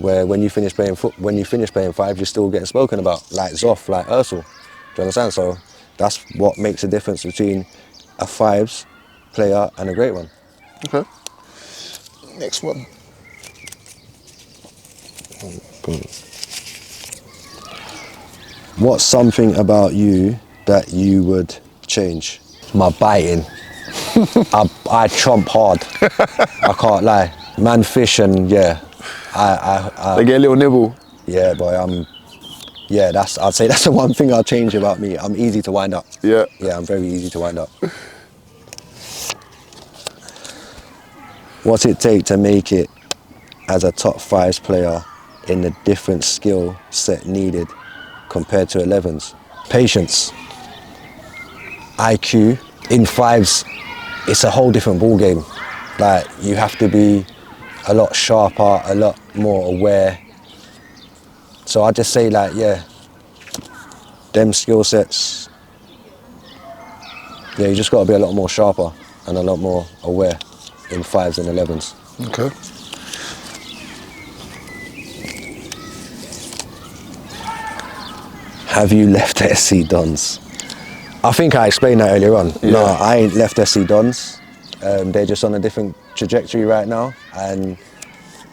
Where when you finish playing 5, you're still getting spoken about, like Zoff, like Ursel. Do you understand? So that's what makes the difference between a 5's player and a great one. Okay. Next one. What's something about you that you would change? My biting. I chomp hard. I can't lie. Man fish and yeah. They get a little nibble. Yeah, boy, I'd say that's the one thing I'll change about me. I'm easy to wind up. Yeah. Yeah, I'm very easy to wind up. What's it take to make it as a top 5's player in the different skill set needed compared to 11s? Patience, IQ. In 5s, it's a whole different ball game. Like, you have to be a lot sharper, a lot more aware. So I just say, like, yeah, them skill sets, yeah, you just got to be a lot more sharper and a lot more aware in 5s and 11s. Okay. Have you left SC Dons? I think I explained that earlier on. Yeah. No, I ain't left SC Dons. They're just on a different trajectory right now, and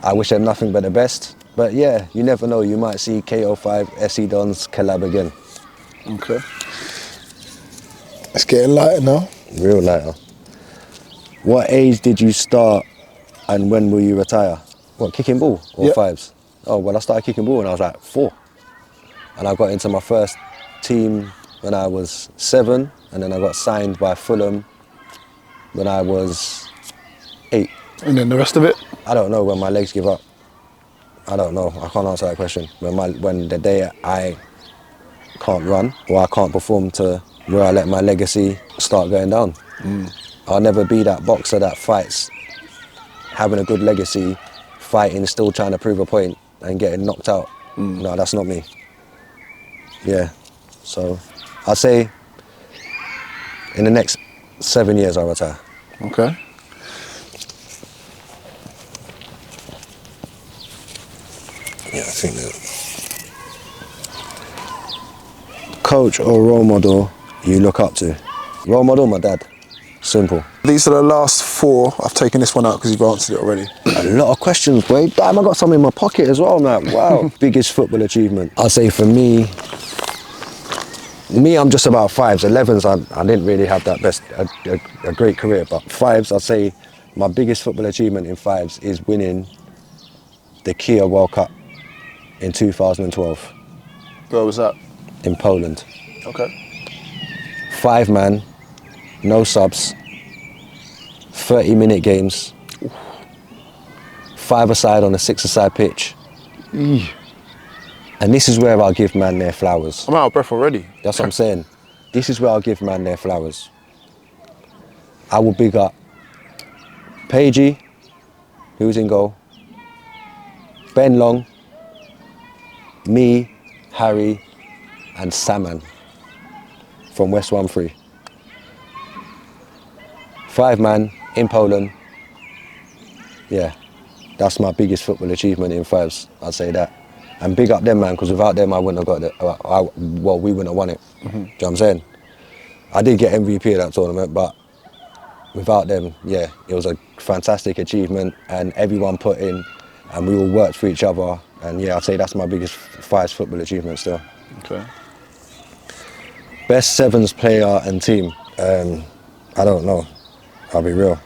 I wish them nothing but the best. But yeah, you never know, you might see KO5, SC Dons collab again. Okay. It's getting lighter now. Real lighter. What age did you start and when will you retire? What, kicking ball or Yep. 5s? Oh, well, I started kicking ball when I was like 4. And I got into my first team when I was 7, and then I got signed by Fulham when I was 8. And then the rest of it? I don't know when my legs give up. I don't know. I can't answer that question. When the day I can't run or I can't perform to where I let my legacy start going down. I'll never be that boxer that fights, having a good legacy, fighting, still trying to prove a point and getting knocked out. No, that's not me. Yeah. So I'll say in the next 7 years I'll retire. Okay. Yeah, I think that. Coach or role model you look up to? Role model, my dad. Simple. These are the last 4. I've taken this one out because you've answered it already. A lot of questions, boy. Damn, I got some in my pocket as well. I'm like, wow. Biggest football achievement. I'll say for me, I'm just about 5s. 11s, I didn't really have that a great career, but 5s, I'd say my biggest football achievement in 5s is winning the Kia World Cup in 2012 Where was that? in Poland. Okay. 5-man, no subs, 30-minute games, 5-a-side on a 6-a-side pitch. And this is where I'll give man their flowers. I'm out of breath already. That's what I'm saying. This is where I'll give man their flowers. I will big up Pagey, who was in goal, Ben Long, me, Harry, and Saman from West 1-3. 5-man in Poland. Yeah, that's my biggest football achievement in 5s. I'd say that. And big up them, man, because without them, I wouldn't have got it. We wouldn't have won it. Do you know what I'm saying? I did get MVP of that tournament, but without them, yeah, it was a fantastic achievement, and everyone put in, and we all worked for each other. And yeah, I'd say that's my biggest 5's football achievement still. Okay. Best sevens player and team. I don't know. I'll be real.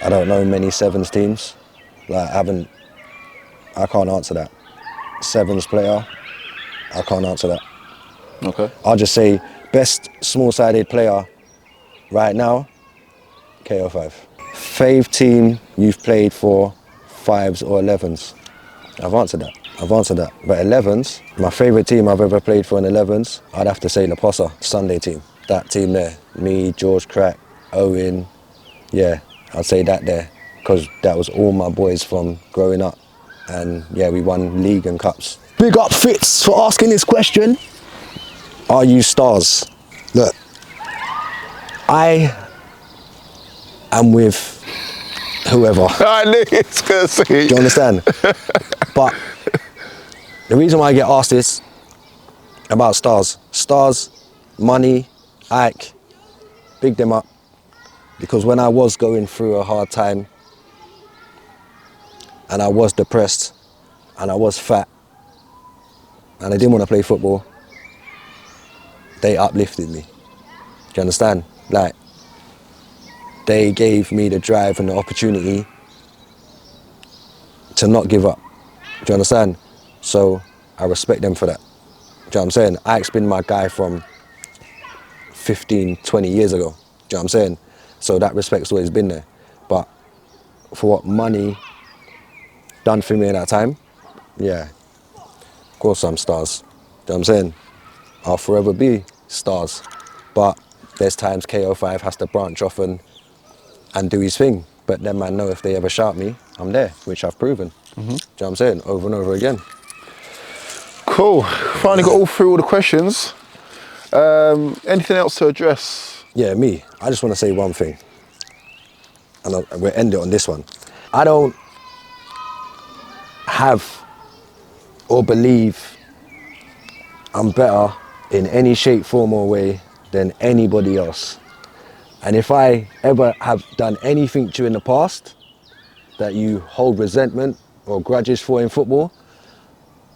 I don't know many sevens teams. Like I can't answer that. Sevens player, I can't answer that. Okay. I'll just say best small-sided player right now, KO5. Fave team you've played for, 5s or 11s. I've answered that. But 11s, my favourite team I've ever played for in 11s, I'd have to say La Posa, Sunday team. That team there, me, George Crack, Owen, yeah, I'd say that there, because that was all my boys from growing up. And yeah, we won league and cups. Big up Fitz for asking this question. Are you stars? Look, I am with whoever. I knew it's gonna say. Do you understand? But the reason why I get asked this about stars, money, Ike, big them up. Because when I was going through a hard time, and I was depressed, and I was fat, and I didn't want to play football, they uplifted me. Do you understand? Like, they gave me the drive and the opportunity to not give up. Do you understand? So I respect them for that. Do you know what I'm saying? Ike's been my guy from 15, 20 years ago. Do you know what I'm saying? So that respect's always been there. But for what money done for me at that time, yeah, of course I'm stars. Do you know what I'm saying? I'll forever be stars. But there's times KO5 has to branch off and do his thing. But then man know if they ever shout me, I'm there, which I've proven. Do you know what I'm saying? Over and over again. Cool. Finally got all through all the questions. Anything else to address? Yeah, me. I just want to say one thing. And we'll end it on this one. I don't have or believe I'm better in any shape, form or way than anybody else. And if I ever have done anything to you in the past that you hold resentment or grudges for in football,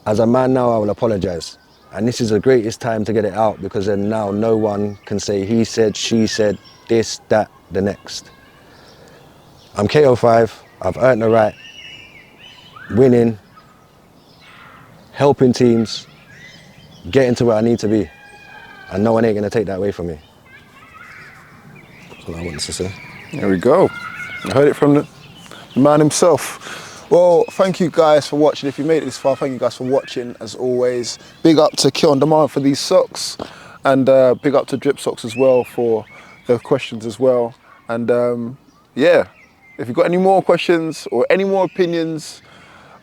as a man now I will apologise. And this is the greatest time to get it out, because then now no one can say he said, she said, this, that, the next. I'm KO5, I've earned the right, winning, helping teams, getting to where I need to be. And no one ain't gonna take that away from me. That's what I wanted to say. There we go. I heard it from the man himself. Well, thank you guys for watching. If you made it this far, thank you guys for watching as always. Big up to Kill on Demand for these socks, and big up to Drip Socks as well for the questions as well. And yeah, if you've got any more questions or any more opinions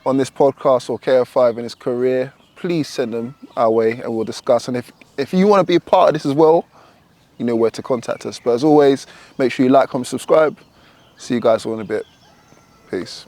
on this podcast or KO5 in his career, please send them our way and we'll discuss. And if you want to be a part of this as well, you know where to contact us. But as always, make sure you like, comment, subscribe. See you guys all in a bit. Peace.